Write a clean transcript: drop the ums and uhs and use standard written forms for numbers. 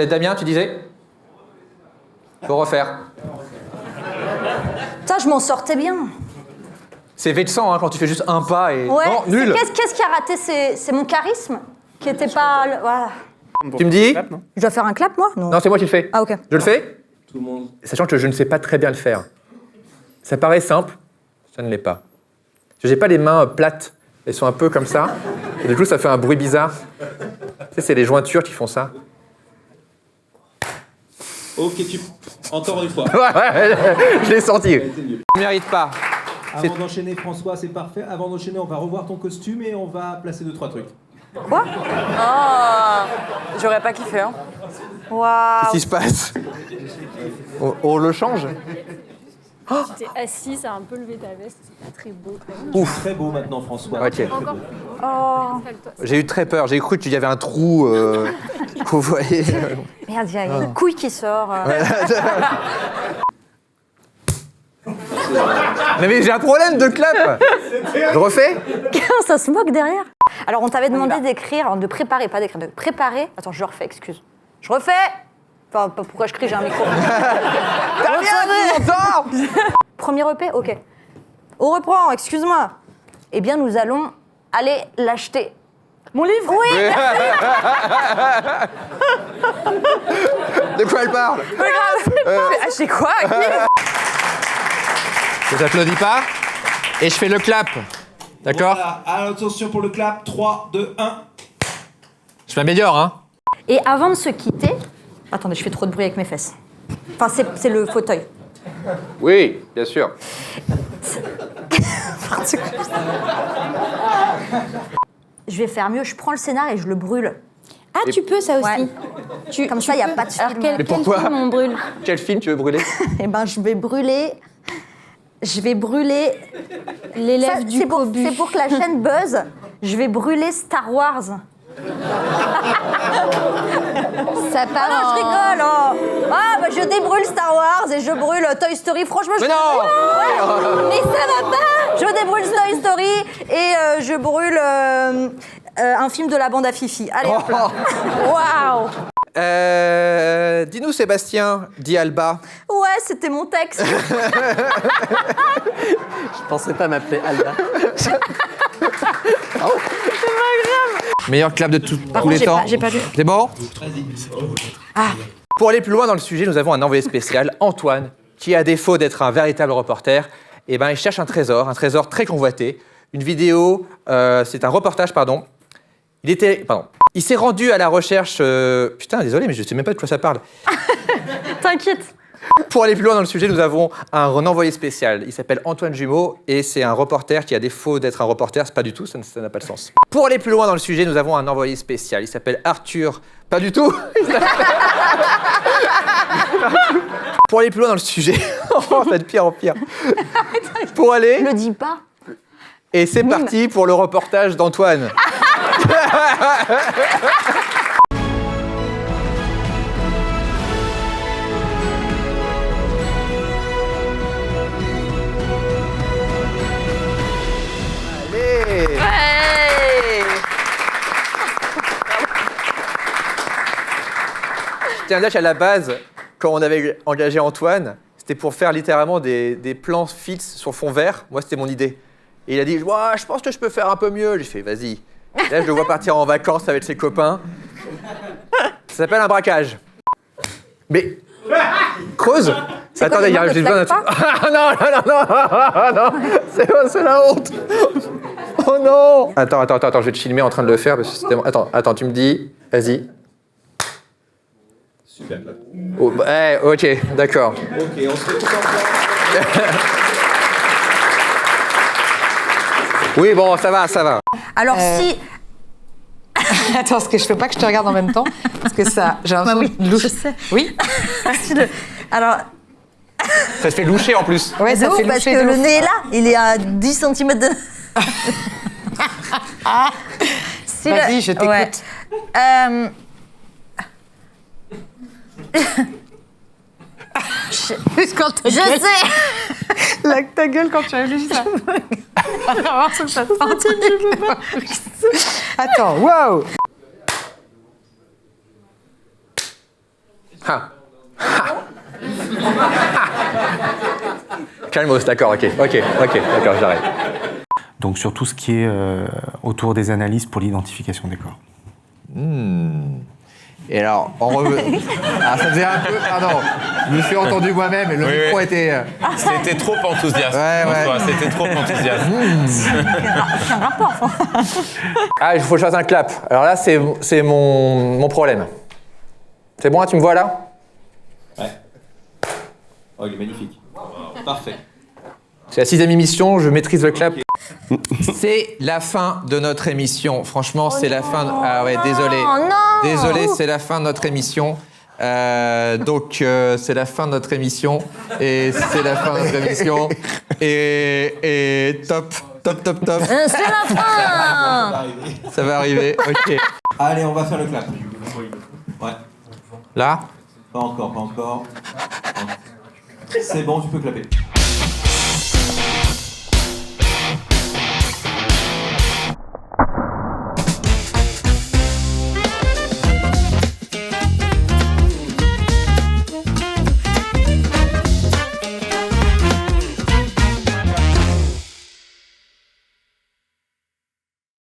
Damien, tu disais? Faut refaire. Putain, je m'en sortais bien. C'est vexant hein, quand tu fais juste un pas et... Ouais. Non, nul. Qu'est-ce qui a raté? C'est mon charisme qui était pas... Voilà. Tu me dis? Je dois faire un clap, moi? Non, c'est moi qui le fais. Ah, ok. Je le fais? Tout le monde. Sachant que je ne sais pas très bien le faire. Ça paraît simple, ça ne l'est pas. Je n'ai pas les mains plates, elles sont un peu comme ça. Et du coup, ça fait un bruit bizarre. Tu sais, c'est les jointures qui font ça. Ok, encore une fois. Ouais, je l'ai senti. Mieux. Je ne mérite pas. Avant d'enchaîner, François, c'est parfait. Avant d'enchaîner, on va revoir ton costume et on va placer 2-3 trucs. Quoi? J'aurais pas kiffé, hein. Waouh. Qu'est-ce qui se passe? On le change? Tu t'es assis, ça a un peu levé ta veste, c'est pas très beau. Quand même. Ouf. Très beau maintenant, François. Ok. Encore plus. Oh. J'ai eu très peur. J'ai cru qu'il y avait un trou qu'on voyait. Merde, il y a une couille qui sort. Mais j'ai un problème de clap. Je refais? Ça se moque derrière. Alors, on t'avait demandé d'écrire, de préparer, pas d'écrire, de préparer. Attends, je le refais, excuse. Je refais. Enfin, pourquoi je crie, j'ai un micro. T'as bien dit, entends? Premier EP, ok. On reprend, excuse-moi. Eh bien, nous allons aller l'acheter. Mon livre? Oui. De quoi elle parle? Acheter quoi? Je t'applaudis pas et je fais le clap. D'accord? Voilà. Alors, attention pour le clap. 3, 2, 1. Je m'améliore, hein? Et avant de se quitter... Attendez, je fais trop de bruit avec mes fesses. Enfin, c'est le fauteuil. Oui, bien sûr. Je vais faire mieux, je prends le scénar et je le brûle. Ah, tu peux ça aussi. Ouais. Comme ça, il n'y a pas de film. Alors, quel pourquoi film on brûle? Quel film tu veux brûler? Eh ben, je vais brûler... L'élève du Cobu. C'est pour que la chaîne buzz. Je vais brûler Star Wars. Ça part Non, je rigole. Oh. Ah, bah, je débrûle Star Wars et je brûle Toy Story. Franchement, Mais non! Mais ça va pas. Je débrûle Toy Story et je brûle un film de la bande à Fifi. Allez, hop là. Waouh. Dis-nous, Sébastien, dit Alba. Ouais, c'était mon texte. Je pensais pas m'appeler Alba. Meilleur clap de tous les temps. J'ai pas vu. C'est bon? Ah. Pour aller plus loin dans le sujet, nous avons un envoyé spécial, Antoine, qui, à défaut d'être un véritable reporter, eh ben, il cherche un trésor très convoité. Une vidéo, c'est un reportage, pardon. Il s'est rendu à la recherche... Putain, désolé, mais je sais même pas de quoi ça parle. T'inquiète. Pour aller plus loin dans le sujet, nous avons un envoyé spécial. Il s'appelle Antoine Jumeau et c'est un reporter qui, à défaut d'être un reporter, c'est pas du tout, ça n'a pas de sens. Pour aller plus loin dans le sujet, nous avons un envoyé spécial. Il s'appelle Arthur. Pas du tout. Pour aller plus loin dans le sujet, ça va être pire en pire. Pour aller. Le dis pas. Et c'est parti pour le reportage d'Antoine. Je tiens à dire qu'à la base, quand on avait engagé Antoine, c'était pour faire littéralement des plans fixes sur fond vert. Moi, c'était mon idée. Et il a dit, ouais, je pense que je peux faire un peu mieux. J'ai fait, vas-y. Et là, je le vois partir en vacances avec ses copains. Ça s'appelle un braquage. Mais... Creuse. Attendez, j'ai besoin d'un truc. Ah non, c'est la honte. Oh non. Attends, je vais te filmer en train de le faire parce que c'était... Attends, tu me dis, vas-y. Super. Oh, ok, d'accord. Ok, on se retrouve en place. Oui, bon, ça va. Alors si... Attends, parce que je peux pas que je te regarde en même temps. Parce que ça, j'ai un oui, louche. je sais. Oui. Alors... Ça se fait loucher en plus. Ouais, de ça ouf, fait parce loucher que de le ouf. nez est là, il est à 10 cm de... Si Vas-y, je t'écoute. Ouais. Juste quand ta Je gueule, sais. ta gueule quand tu réfléchis ça. Voir ce que ça te fait. Attends, wow. Ha. Ha. Calmos, d'accord, ok, d'accord, j'arrête. Donc sur tout ce qui est autour des analyses pour l'identification des corps. Et alors, alors, ça faisait un peu, pardon, je me suis entendu moi-même et le micro était... C'était trop enthousiaste. Ouais. François, c'était trop enthousiaste. Ah, il faut que je fasse un clap. Alors là, c'est mon problème. C'est bon, tu me vois là? Ouais. Oh, il est magnifique. Parfait. C'est la 6e émission, je maîtrise le clap. C'est la fin de notre émission. Franchement, c'est la fin. Ah ouais, désolé. non. Désolé, c'est la fin de notre émission. Donc, c'est la fin de notre émission. Et c'est la fin de notre émission. Et top. C'est la fin. Ça va arriver, ok. Allez, on va faire le clap. Ouais. Là? Pas encore. C'est bon, tu peux clapper.